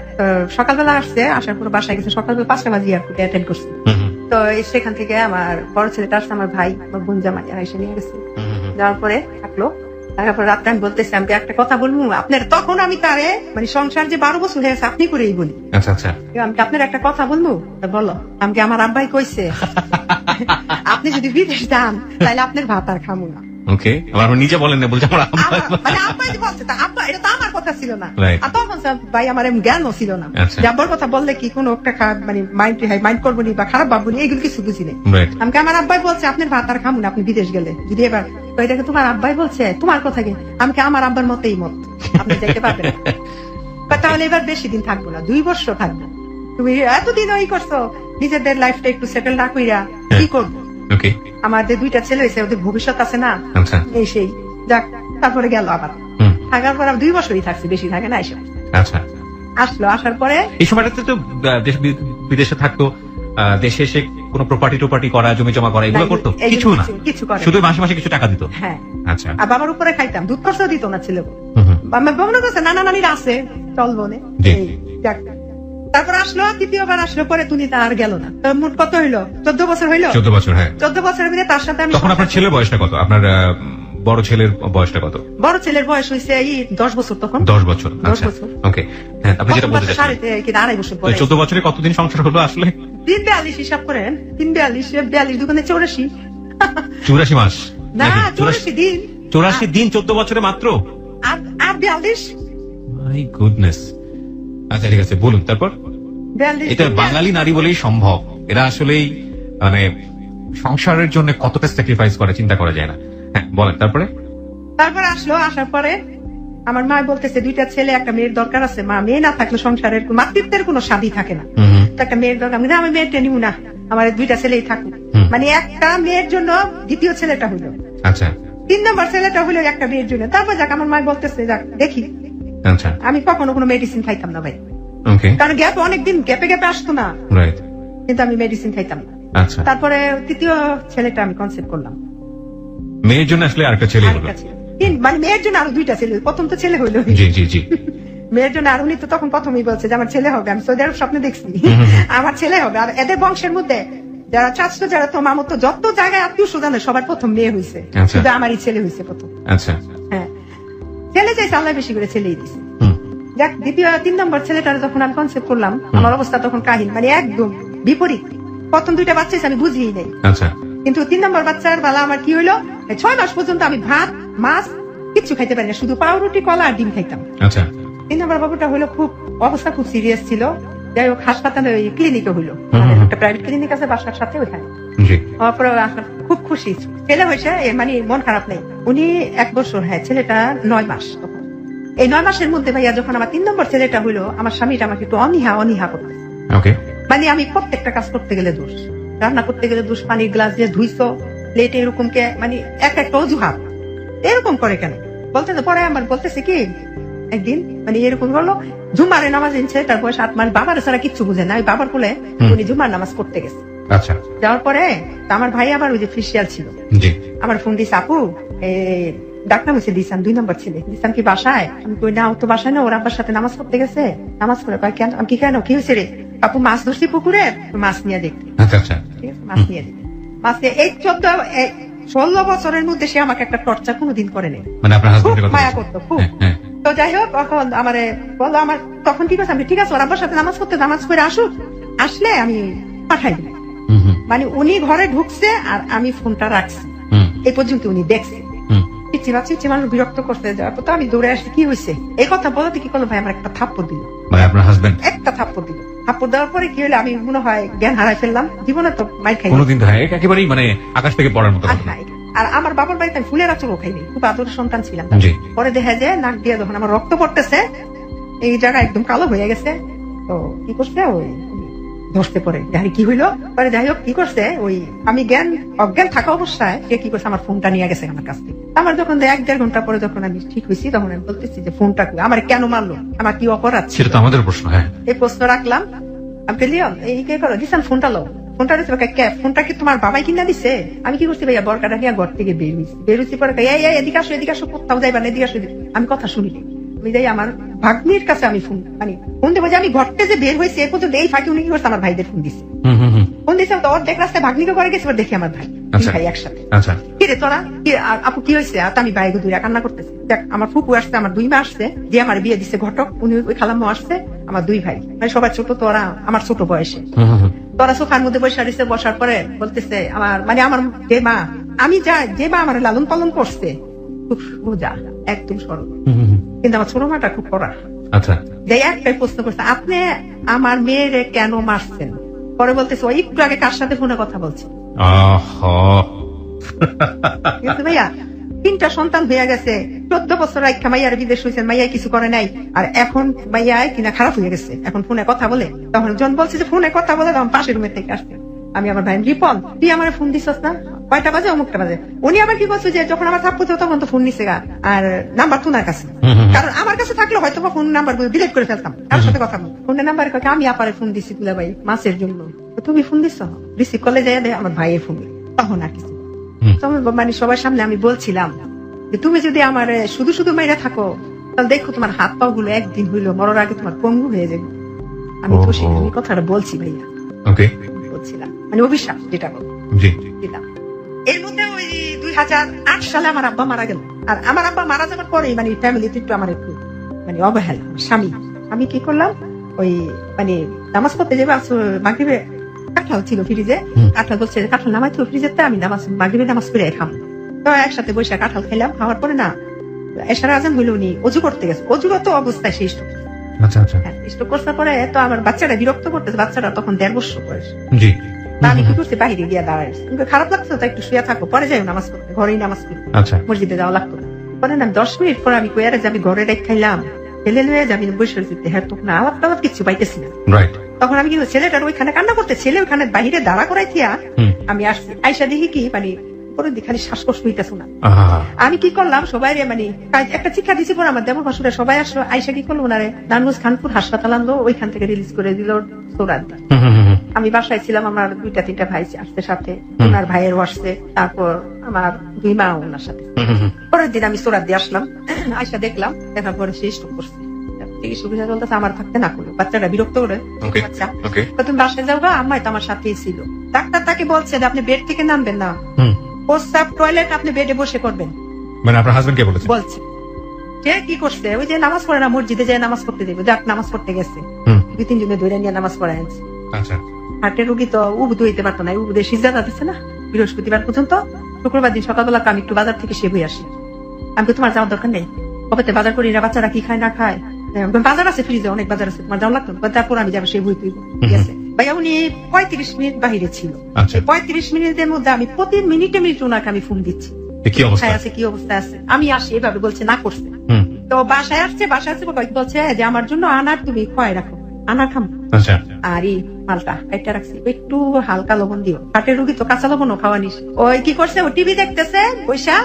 সকালবেলা আসছে, আসার পরে বাসায় গেছে সকালবেলা 5টা বাজে এয়ারপোর্টে অ্যাটেন্ড করছে। তো সেখান থেকে আমার বড় ছেলেটা আসছে, আমার ভাই, আমার বোন জামাই এসে নিয়ে গেছে। যাওয়ার পরে থাকলো, তারপর রাত্রে আমি বলতেছি, আমি একটা কথা বলবো আপনার, তখন আমি তারে মানে সংসার যে 12 বছর হয়েছে আপনি করেই বলি, আচ্ছা আচ্ছা আমি আপনার একটা কথা বলবো, বলো। আমি আমার আব্বাই কইছে আপনি যদি বিদেশ যান তাহলে আপনার ভাত আর খামু না। ওকে, আবার নিজে বলেন না, বলছে আমার আব্বা। মানে আব্বাই যে বলছে, তা আব্বা এটা তো আমার কথা ছিল না, Right. আর তখন ভাই আমার এমন জ্ঞানও ছিল না আচ্ছা। যে আব্বার কথা বললে কি কোনো একটা মানে মাইন্ড করবো নি বা খারাপ ভাববো নি, এইগুলো কিছু বুঝি নেই। Right. আমাকে আমার আব্বাই বলছে আপনার ভাত আর খামু না আপনি বিদেশ গেলে, যদি এবার তো এটাকে তোমার আব্বাই বলছে, তোমার কথা কি, আমাকে আমার আব্বার মতেই মত, আপনি যেতে পারবেন না। বা তাহলে এবার বেশি দিন থাকবো না, 2 বছর থাকবো, তুমি এতদিন ওই করছো, নিজেদের লাইফটা একটু সেটেল না কইরা কি করবো, ওকে আমাদের 2টা ছেলে হয়েছে, ওদের ভবিষ্যৎ আছে না, আচ্ছা এই সেই যাক। তারপরে গেল আবার, থাকার পর 2 বছরই থাকছি, বেশি থাকে না। এসে আচ্ছা, আসলো, আসার পরে এই সময়টাতে তো দেশ বিদেশে থাকতো, দেশে এসে কোনো প্রপার্টি করা, জমি জমা করা, এগুলো করতো? কিছু না, কিছু করে শুধু মাসে মাসে কিছু টাকা দিত। হ্যাঁ, আচ্ছা আর বাবার উপরে খাইতাম, দুধ খরচ দিত না ছেলে, মনে করছে নানা নানিরা আছে চলবো না। জি। যাক, তারপর আসলো, তৃতীয়বার আসলো, পরে তুমি তা আর গেল না। তো মোট কত হইলো, 14 বছর হইলো। 14 বছর, হ্যাঁ। 14 বছরের মধ্যে তার সাথে আমি, তখন আপনার ছেলের বয়সটা কত? আপনার বড় ছেলের বয়সটা কত? বড় ছেলের বয়স হয়েছে 10 বছর তখন। 10 বছর। 10 আচ্ছা, বছর। ওকে। হ্যাঁ, আপনি যেটা বলতে চাচ্ছেন, 2.5 বছর পরে 14 বছরে কতদিন সংসার হলো আসলে? 342 হিসাব করেন, 342 42 দুগুণে 84, 84 মাস না নাকি? 84 দিন 84 দিন 14 বছরে মাত্র। আর আর 42 মাই গুডনেস। আচ্ছা ঠিক আছে, বলুন তারপর। 42 এটা দিন। বাঙালি নারী বলেই সম্ভব। এরা আসলেই মানে সংসারের জন্য কতটা স্যাক্রিফাইস করে চিন্তা করা যায় না। হ্যাঁ বলেন তারপরে। তারপর আসলো, আসার পরে আমার মা বলতেছে 2টা ছেলে একটা মেয়ের দরকার আছে। মা, মেয়ে না থাকলে সংসারের মাতৃত্বের কোনো স্বাদই থাকে না। তো একটা মেয়ের দরকার। আমি মেয়েটা নিব না, আমার 2টা ছেলেই থাকুক। মানে একটা মেয়ের জন্য দ্বিতীয় ছেলেটা হইলো, আচ্ছা 3 নম্বর ছেলেটা হইলো একটা মেয়ের জন্য। তারপর যাক আমার মা বলতেছে যাক দেখি। আচ্ছা আমি কখনো কোনো মেডিসিন খাইতাম না ভাই, ওকে কারণ গ্যাপ অনেকদিন গ্যাপে গ্যাপে আসতো না, রাইট কিন্তু আমি মেডিসিন খাইতাম না। আচ্ছা। তারপরে তৃতীয় ছেলেটা আমি কনসেপ্ট করলাম। মেয়ের জন্য আসলে আরেকটা ছেলে হলো। আরেকটা ছেলে। মানে মেয়ের জন্য আরো 2টা ছেলে, প্রথম তো ছেলে হইলো। জি জি জি। মেয়ের জন্য আর উনি তো তখন প্রথমেই বলছে যে আমার ছেলে হবে। আমি সৌদি আরব স্বপ্নে দেখছি আমার ছেলে হবে। আর এদের বংশের মধ্যে যারা চাচ্ছ, যারা তো মামতো, যত জায়গায় আত্মীয় স্বজন সবার প্রথম মেয়ে হয়েছে, আচ্ছা। শুধু আমারই ছেলে হয়েছে প্রথম। আচ্ছা হ্যাঁ, ছেলে চাইছে, আল্লাহ বেশি করে ছেলেই দিছে। হুম যাক, দ্বিতীয় 3 নম্বর ছেলেটার যখন আমি কনসেপ্ট করলাম, আমার অবস্থা তখন কাহিল, মানে একদম বিপরীত। প্রথম 2টা বাচ্চা আমি বুঝিই নাই, আচ্ছা কিন্তু 3 নম্বর বাচ্চার বেলা আমার কি হইলো, 6 মাস পর্যন্ত আমি ভাত মাছ কিচ্ছু খাইতে পারি না, শুধু পাউরুটি কলা আর ডিম খাইতাম। আচ্ছা 3 নম্বর বাবুটা হলো খুব অবস্থা খুব সিরিয়াস ছিল। যাই হোক, হাসপাতালে ওই ক্লিনিকে হইলো, একটা প্রাইভেট ক্লিনিক আছে বাসার সাথে, ওইখানে জি তারপরে খুব খুশি। ছেলে হয়েছে, মানে মন খারাপ নেই। উনি 1 বছর, হ্যাঁ ছেলেটা 9 মাস তখন। এই 9 মাসের মধ্যে ভাইয়া যখন আমার 3 নম্বর ছেলেটা হইলো, আমার স্বামীটা আমাকে একটু অনীহা করতে। ওকে মানে আমি প্রত্যেকটা কাজ করতে গেলে দোষ, রান্না করতে গেলে দোষ, পানির গ্লাস দিয়ে ধুইছো, প্লেটে এরকম কে, মানে একটা অজুহাত এরকম করে কেন বলতে। পরে আমার বলতেছে কি একদিন, মানে এরকম বললো, জুমারে নামাজ এনেছে, তার বয়স 8 মাস, বাবার ছাড়া কিচ্ছু বুঝে না। ওই বাবার কোলে উনি জুমার নামাজ পড়তে গেছে। আচ্ছা যাওয়ার পরে তা আমার ভাই আবার ওই যে ফিসিয়াল ছিল, জি আমার ফোন দিছে, আপু ডাক্তার হয়েছে দিসান 2 নম্বর ছেলে, দিসান কি বাসায়? আমি কই না, ও তো বাসায় না, ওর আব্বার সাথে নামাজ পড়তে গেছে। নামাজ পড়ে কয় কেন? আমি কি কেন, কি হয়েছে রে? আপু মাছ ধরছি পুকুরে, মাছ নিয়ে দেখতে। আচ্ছা আচ্ছা ঠিক আছে, মাছ নিয়ে দেখতে। মাছ নিয়ে এই 16 বছরের মধ্যে সে আমাকে একটা টর্চার কোনোদিন করে নেই। মানে আপনার খুব হাজবেন্ডের কথা মায়া বলছেন। করতো খুব। হ্যাঁ, হ্যাঁ। তো যাই হোক, তখন আমারে বললো, আমার তখন ঠিক আছে, আমি ঠিক আছে ওর আব্বার সাথে নামাজ পড়তে, নামাজ পড়ে আসুক, আসলে আমি পাঠাই দিই। হুম, হুম, মানে উনি ঘরে ঢুকছে আর আমি ফোনটা রাখছি, হুম, এই পর্যন্ত উনি দেখছে। হুম। চিচি মানুষ বিরক্ত করতে যাওয়ার পর তো আমি দৌড়ে আসছি, কি হয়েছে এই কথা বলতে, কি করলো ভাই, আমার একটা থাপ্পড় দিল। মানে আপনার হাজবেন্ড একটা থাপ্পড় দিল। থাপ্পড় দেওয়ার পরে কি হলো, আমি মনে হয় জ্ঞান হারাই ফেললাম। জীবনে তো মাইর খাই কোনোদিন তো হয় একেবারেই মানে আকাশ থেকে পড়ার মতো ঘটনা। আর আমার বাবার বাড়িতে আমি ফুলের আচরও খাইনি, খুব আদরের সন্তান ছিলাম। জি। পরে দেখা যায় নাক দিয়ে যখন আমার রক্ত পড়তেছে, এই জায়গা একদম কালো হয়ে গেছে। তো কি করছে, ওই ধরতে পরে যাই কি হইলো, পরে যাই হোক কি করছে, ওই আমি অজ্ঞান থাকা অবস্থায় সে কি করছে, আমার ফোনটা নিয়ে গেছে আমার কাছ থেকে। আমার যখন 1-1.5 ঘন্টা পরে যখন আমি ঠিক হয়েছি, তখন আমি বলতেছি যে ফোনটা আমার কেন মারলো, আমার কি অপরাধ ছিল? সেটা তো আমাদের প্রশ্ন। হ্যাঁ এই প্রশ্ন রাখলাম। আমি বললাম এই কে করো, দিসান ফোনটা লো। ফোনটা দিচ্ছে, ফোনটা কি তোমার বাবাই কিনা দিছে? আমি কি করছি ভাইয়া, বরকাটা নিয়ে ঘর থেকে বেরোছি পরে এদিকে আসো কোথাও যাইবা না, এদিকে আসো। আমি কথা শুনি, আমি যাই আমার ভাগ্নির কাছে, আমি ফোন দেবো যে আমি ঘরতে যে বের হয়েছে, এ পর্যন্ত এই ফাঁকি উনি কি করছে, আমার ভাইদের ফোন দিছে। হুম, হুম, হুম। ফোন দিছে তো ওর দেখ রাস্তায় ভাগ্নিকে করে গেছে, দেখি আমার ভাই আচ্ছা। ভাই একসাথে। আচ্ছা কি রে তোরা, কি আপু কি হয়েছে? আর আমি বাইরে দূরে কান্না করতেছি। দেখ আমার ফুপু আসছে, আমার 2 মা আসছে, যে আমার বিয়ে দিচ্ছে ঘটক, উনি ওই খালাম্মা আসছে, আমার 2 ভাই, মানে সবাই ছোট, তোরা আমার ছোট বয়সে। হুম, হুম, হুম। তোরা সোফার মধ্যে বসে দিচ্ছে, বসার পরে বলতেছে আমার, মানে আমার যে মা, আমি যে মা আমার লালন পালন করছে, খুব সোজা একদম সরল, হুম, হুম, হুম। কিন্তু আমার ছোট মাটা খুব কড়া। আচ্ছা যে একটাই প্রশ্ন করছে, আপনি আমার মেয়েরে কেন মারছেন? পরে বলতেছে, ওই একটু আগে কার সাথে ফোনে কথা বলছে। আহা। কিন্তু ভাইয়া 3টা সন্তান হয়ে গেছে, 14 বছর রাখা মাইয়ার বিদেশ হয়েছেন, মাইয়া কিছু করে নাই, আর এখন মাইয়া কিনা খারাপ হয়ে গেছে, এখন ফোনে কথা বলে। তখন জন বলছে যে ফোনে কথা বলে, তখন পাশের রুমের থেকে আসছে। আমি আমার ভাই, রিপন তুই আমার ফোন দিছস না, কয়টা বাজে? অমুকটা বাজে। উনি আবার কি বলছে যে যখন আমার থাপ্পড় তখন তো ফোন নিছে গা, আর নাম্বার তোনার কাছে, কারণ আমার কাছে থাকলে হয়তো ফোন নাম্বার ডিলিট করে ফেলতাম, কার সাথে কথা বল। ফোনের নাম্বার আমি আপারে ফোন দিছি তুলা ভাই মাছের জন্য, তুমি ফোন দিছ, রিসিভ করলে যাই দে আমার ভাইয়ের ফোন। তখন আর কিছু, মানে সবার সামনে আমি বলছিলাম যে তুমি যদি আমার শুধু শুধু মেরে থাকো, তাহলে দেখো তোমার হাত পা গুলো একদিন হইলো মরার আগে তোমার পঙ্গু হয়ে যাবে। আমি তো আমি কথাটা বলছি ভাইয়া, ওকে বলছিলাম, মানে অভিশাপ যেটা জি দিলাম। এর মধ্যে ওই 2008 সালে আমার আব্বা মারা গেল। আর আমার আব্বা মারা যাওয়ার পরে মানে ফ্যামিলিতে একটু আমার একটু মানে অবহেলা। স্বামী, আমি কি করলাম, ওই মানে নামাজ পড়তে যাবে মাগরিবে, কাঁঠাল ছিল ফ্রিজে, কাঁঠাল বলছে কাঁঠাল নামাই তো ফ্রিজে, আমি নামাজ মাগরিবে নামাজ পড়ে খাম। তো একসাথে বসে কাঁঠাল খেলাম, খাওয়ার পরে না এশার আজান হইল, উনি অজু করতে গেছে, অজুগত অবস্থায় সেই স্ট্রোক। আচ্ছা আচ্ছা, স্ট্রোক করতে পরে তো আমার বাচ্চারা বিরক্ত করতেছে, বাচ্চারা তখন 1.5 বছর বয়স। জি, তা আমি কি করছি, বাহিরে গিয়ে দাঁড়াইছি, খারাপ লাগছে তো একটু শুয়ে থাকো, পরে যাই নামাজ পড়তে, ঘরেই নামাজ পড়ি, আচ্ছা, মসজিদে যাওয়া লাগতো না। পরে না 10 মিনিট পরে আমি কইয়ারে যে আমি ঘরে রেখ খাইলাম, ছেলে লয়ে যাবি বসে রয়েছে, হ্যাঁ তখন আলাপ টালাপ কিছু পাইতেছি না। রাইট, তখন আমি কিন্তু ছেলেটার ওইখানে কান্না করতে, ছেলে ওইখানে বাহিরে দাঁড়া করাই থিয়া আমি আসছি, আইসা দেখি কি মানে পরে দিকে খালি শ্বাসকষ্ট হইতেছে না। আমি কি করলাম, সবাই মানে একটা শিক্ষা দিছি, পরে আমার দেবর ভাসুরা সবাই আসলো, আইসা কি করলো, ওনারে নানগঞ্জ খানপুর হাসপাতাল আনলো, ওইখান থেকে রিলিজ করে দিল সোরাদ। আমি বাসায় ছিলাম, আমার 2-3টা ভাই আসছে সাথে, ওনার ভাইয়ের আসছে, তারপর আমার 2 মা ওনার সাথে। পরের দিন আমি সোরাদ দিয়ে আসলাম, আইসা দেখলাম, দেখার পরে সেই স্ট্রোক করছে। চিকিৎসা চলতেছে, আমার থাকতে না করলো, বাচ্চাটা বিরক্ত করে, বাচ্চা তুমি বাসায় যাও গা, আম্মাই তো আমার সাথেই ছিল। ডাক্তার তাকে বলছে যে আপনি বেড থেকে নামবেন না, প্রস্রাব টয়লেট আপনি বেডে বসে করবেন। মানে আপনার হাজবেন্ড কে বলেছে? বলছে। সে কি করছে, ওই যে নামাজ পড়ে না, মসজিদে যায় নামাজ পড়তে দেবে, দেখ নামাজ পড়তে গেছে, 2-3 জনে ধরে নিয়ে নামাজ পড়ায় আনছে। আচ্ছা, হার্টের রোগী তো উবুদ হইতে পারতো না, উবুদের সিজদা দিচ্ছে না বৃহস্পতিবার পর্যন্ত, শুক্রবার দিন সকালবেলা আমি একটু বাজার থেকে সেবই আসি। আমি তো তোমার যাওয়ার দরকার নেই, কবে বাজার করি না, বাচ্চারা কি খায় না খায়, বাজার আছে ফ্রিজে, অনেক বাজার আছে, তোমার যাওয়া লাগতো, তারপর আমি যাবো সেই বই তুই গেছে। ভাইয়া উনি 35 মিনিট বাহিরে ছিল, 35 মিনিটের মধ্যে আমি প্রতি মিনিটে ওনাকে আমি ফোন দিচ্ছি, কি অবস্থা আছে, কি অবস্থা আছে, আমি আসি, এভাবে বলছে না করছে। তো বাসায় আসছে, বলছে যে আমার জন্য আনার তুমি খোয়াই রাখো, আনার খাম। আচ্ছা, আর এই মালটা এটা রাখছি, একটু হালকা লবণ দিও, হাটের রুগী তো কাঁচা লবণও খাওয়া নিস। ওই কি করছে, ও টিভি দেখতেছে পয়সা,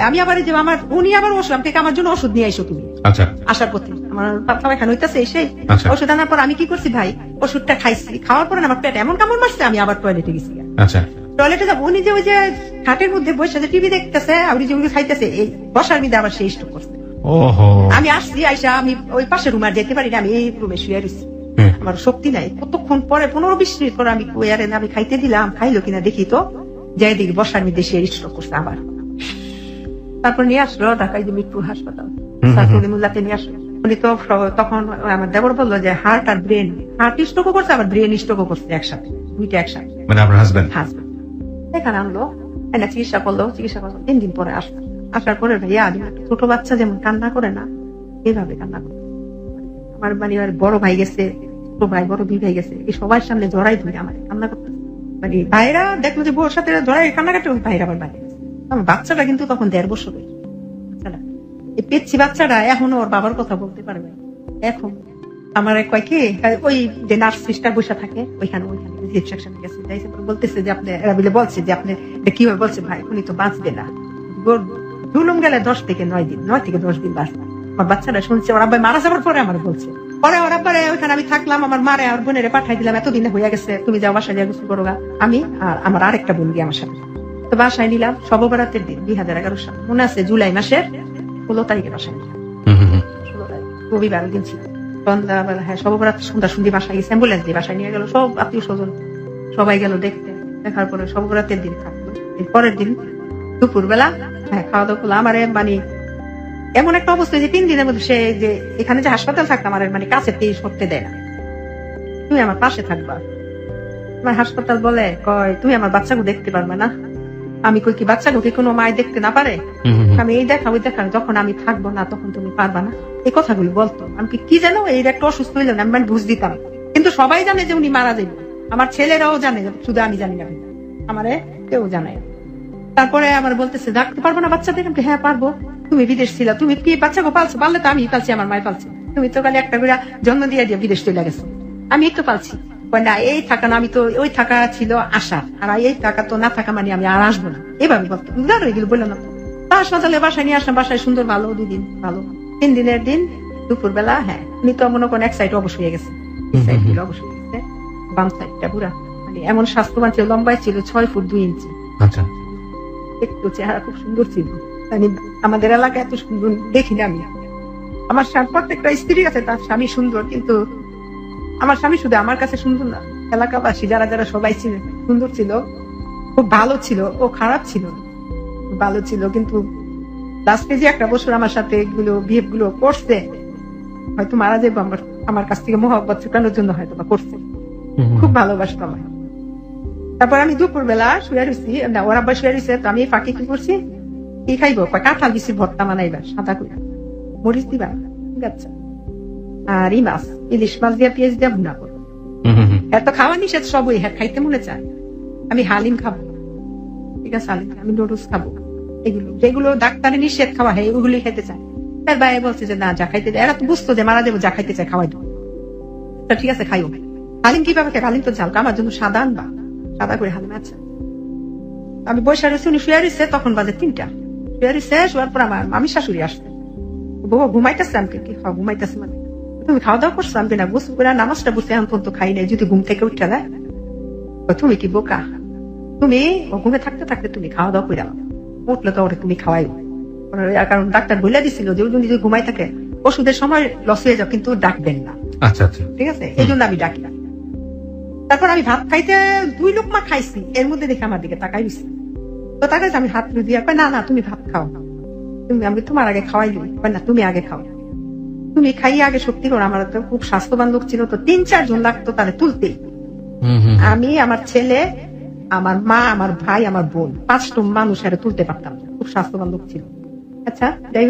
আমি আবার যে আমার উনি আবার ওষুধ থেকে আমার জন্য ওষুধ নিয়ে আইসো তুমি। আচ্ছা, আসার পথে আমার পায়খানা হইতেছে, এসে ওষুধ আনার পর আমি কি করছি ভাই, ওষুধটা খাইছি, খাওয়ার পরে আমার পেট এমন কামড় মারছে, আমি আবার টয়লেটে গেছি। আচ্ছা, টয়লেটে যাবো, উনি যে ওই যে খাটের মধ্যে বসে যে টিভি দেখতেছে, উনি যে খাইতেছে, এই বসার মধ্যে আবার সেই স্ট্রোক করছে। আমি আসছি, আইসা আমি ওই পাশে রুমে আর যেতে পারি না, আমি এই রুমে শুয়ে রয়েছি, আমার শক্তি নাই। কতক্ষণ পরে 15-20 মিনিট পরে আমি কুয়ারে আমি খাইতে দিলাম, খাইলো কিনা দেখি, তো যাই দেখি বসার মধ্যে সে স্ট্রোক করছে আবার। তারপর নিয়ে আসলো ঢাকায় যে মিরপুর হাসপাতাল, মুল্লাতে নিয়ে আসলো। উনি তো তখন আমার দেবর বললো যে হার্ট আর ব্রেন, হার্ট স্ট্রোকও করছে আবার ব্রেন স্ট্রোকও করছে একসাথে, দুইটা একসাথে। মানে আপনার হাজবেন্ড এখানে আনলো, এনে চিকিৎসা করলো, 3 দিন পরে আসলো। আসার পরে ভাইয়া ছোট বাচ্চা যেমন কান্না করে না, এইভাবে কান্না করে। আমার মানে বড় ভাই গেছে, ছোট ভাই, বড় 2 ভাই গেছে, এই সবার সামনে জড়াই ধরে আমার কান্না করতে, মানে ভাইরা দেখলো যে বউর সাথে জড়াই কান্না কাটে, ভাইরা আবার বাইরে। আমার বাচ্চাটা কিন্তু তখন 1.5 বছরের বাচ্চাটা, এই পেচ্ছি বাচ্চাটা এখনো ওর বাবার কথা বলতে পারবে। এখন আমার কয় কি, ওই যে নার্স সিস্টার বসে থাকে ওইখানে রিসেপশনে গেছে, বলতেছে যে আপনি বলছে যে আপনি কিভাবে, বলছে ভাই উনি তো বাঁচবে না, জুলুম গেলে 10 থেকে 9 দিন, 9 থেকে 10 দিন বাঁচবে। আমার বাচ্চারা শুনছে, ওর আব্বাই মারা যাবার পরে আমার বলছে, পরে ওর আব্বারে ওইখানে আমি থাকলাম, আমার মারে আর বোনেরে পাঠাই দিলাম, এতদিনে হয়ে গেছে, তুমি যাও বাসায় যা গোসল করো গা, আমি আর আমার আরেকটা বোন গিয়ে আমার সাথে। তো বাসায় নিলাম, শবে বরাতের দিন 2011 সাল, মনে আছে, জুলাই মাসের 16 তারিখে বাসায় নিলাম, 16 তারিখ রবিবার দিন ছিল, সন্ধ্যাবেলা, হ্যাঁ শবে বরাত সন্ধ্যা সন্ধ্যি বাসায় গেছে, অ্যাম্বুলেন্স দিয়ে বাসায় নিয়ে গেল, সব আত্মীয় স্বজন সবাই গেল দেখতে। দেখার পরে শবে বরাতের দিন থাকলো, পরের দিন দুপুর বেলা হ্যাঁ খাওয়া দাওয়া করলো। আমার মানে এমন একটা অবস্থা যে 3 দিনের মধ্যে সে যে এখানে যে হাসপাতাল থাকতাম, আমার মানে কাছে করতে দেয় না, তুমি আমার পাশে থাকবা। আমার হাসপাতাল বলে কয় তুমি আমার বাচ্চাকে দেখতে পারবে না। আমি কই কি বাচ্চাকে কোনো মায় দেখতে না পারে, আমি এই দেখা ওই দেখা, যখন আমি থাকবো না তখন তুমি পারবা না, এই কথাগুলি বলতো। আমি কি জানো, এই একটা অসুস্থ হইলেন আমি মানে বুঝ দিতাম, কিন্তু সবাই জানে যে উনি মারা যাবে, আমার ছেলেরাও জানে, শুধু আমি জানি না, আমারে কেউ জানে। তারপরে আমার বলতেছে ডাকতে পারবো না বাচ্চাদের, হ্যাঁ পারবো, তুমি বিদেশ ছিল, তুমি কি বাচ্চাকে পালছো, পারলে তো আমি পালছি, আমার মায় পালছে, তুমি তো খালি একটা করে জন্ম দিয়ে দিয়ে বিদেশ চলে গেছো, আমি একটু পালছি। না এই থাকা না, আমি তো ওই থাকা ছিল আশা, আর এই থাকা তো না থাকা মানে আমি আর আসবো না, এভাবে বলতো। এগুলো বললো না, হাসপাতালে বাসায় নিয়ে আসলাম, বাসায় সুন্দর ভালো 2 দিন ভালো। 3 দিনের দিন দুপুর বেলা, হ্যাঁ উনি তো মনে করেন এক সাইড অবশ্য হয়ে গেছে, অবশ্য হয়ে গেছে, বাম সাইডটা পুরা মানে এমন স্বাস্থ্যবান ছিল, লম্বাই ছিল 6 ফুট 2 ইঞ্চি। আচ্ছা, একটু চেহারা খুব সুন্দর ছিল, মানে আমাদের এলাকায় এত সুন্দর দেখিনি আমি। আমার প্রত্যেকটা স্ত্রী আছে তার স্বামী সুন্দর, কিন্তু আমার স্বামী শুধু আমার কাছে সুন্দর না, এলাকাবাসী যারা যারা সবাই ছিল সুন্দর ছিল, খুব ভালো ছিল, ও খারাপ ছিল ভালো ছিল, কিন্তু লাস্টে যে 1 বছর আমার সাথে এগুলো বিহেভ গুলো করছে, হয়তো মারা যাবো আমার কাছ থেকে মোহাব্বত ছুটানোর জন্য হয়তো বা করছে, খুব ভালোবাসতো আমায়। তারপর আমি দুপুরবেলা শুয়ে রয়েছি, না ওর আব্বা শুয়ে রয়েছে, তো আমি এই ফাঁকে কি করছি, কি খাইবো, কাঁঠাল বিচি ভর্তা বানাইবা সাদা করে, মরিচ দিবা, ঠিক আছে, আর এই মাছ, ইলিশ মাছ দিয়ে পেঁয়াজ দিয়ে ভুনা করবো। এত খাওয়া নিষেধ সবই, হ্যাঁ খাইতে মনে চায়। আমি হালিম খাবো, ঠিক আছে, হালিম, আমি নুডলস খাবো, এগুলো যেগুলো ডাক্তারে নিষেধ খাওয়া হয় ওগুলি খেতে চায়। তার বাইরে বলছে যে না, যা খাইতে দেয়, এরা তো বুঝতো যে মারা দেবো, যা খাইতে চায় খাওয়াই দেবো। তা ঠিক আছে, খাইও। হালিম কিভাবে খাই, হালিম তো ঝাল, আমার জন্য সাদা আনবা, সাদা করে হালিম। আচ্ছা, আমি বসে রয়েছি, উনি শুয়ে রয়েছে, তখন বাজে 3টা, শুয়ে রয়েছে, শোয়ার পর আমার মামি শাশুড়ি আসছে, বউ ঘুমাইতেছে, আমি কি খাওয়া, ঘুমাইতেছে মানে তুমি খাওয়া দাওয়া করছো, আমি না গোসল করে নামাজটা বসে এখন পর্যন্ত খাই নাই, যদি ঘুম থেকে উঠে দেয়, তুমি কি বোকা, তুমি ঘুমে থাকতে থাকতে তুমি খাওয়া দাওয়া করে উঠলে তো ওরে তুমি খাওয়াই, কারণ ডাক্তার বলে দিছিল যে যদি ঘুমাই থাকে ওষুধের সময় লস হয়ে যাও, কিন্তু ডাকবেন না। আচ্ছা আচ্ছা, ঠিক আছে, এই জন্য আমি ডাকি না। তারপর আমি ভাত খাইতে 2 লোকমা খাইছি, এর মধ্যে দেখে আমার দিকে তাকাই দিছি, তো তাকাই আমি হাত দিয়ে কয় না না তুমি ভাত খাও, তুমি, আমি তোমার আগে খাওয়াই দিই, না তুমি আগে খাও, তুমি খাইয়ে আগে শক্তি করো। আমার তো খুব স্বাস্থ্যবান লোক ছিল, তো 3-4 জন লাগতো তাহলে তুলতেই, আমি, আমার ছেলে, আমার মা, আমার ভাই, আমার বোন, 5টা মানুষ তুলতে পারতাম, খুব স্বাস্থ্যবান লোক ছিল। আচ্ছা, যাই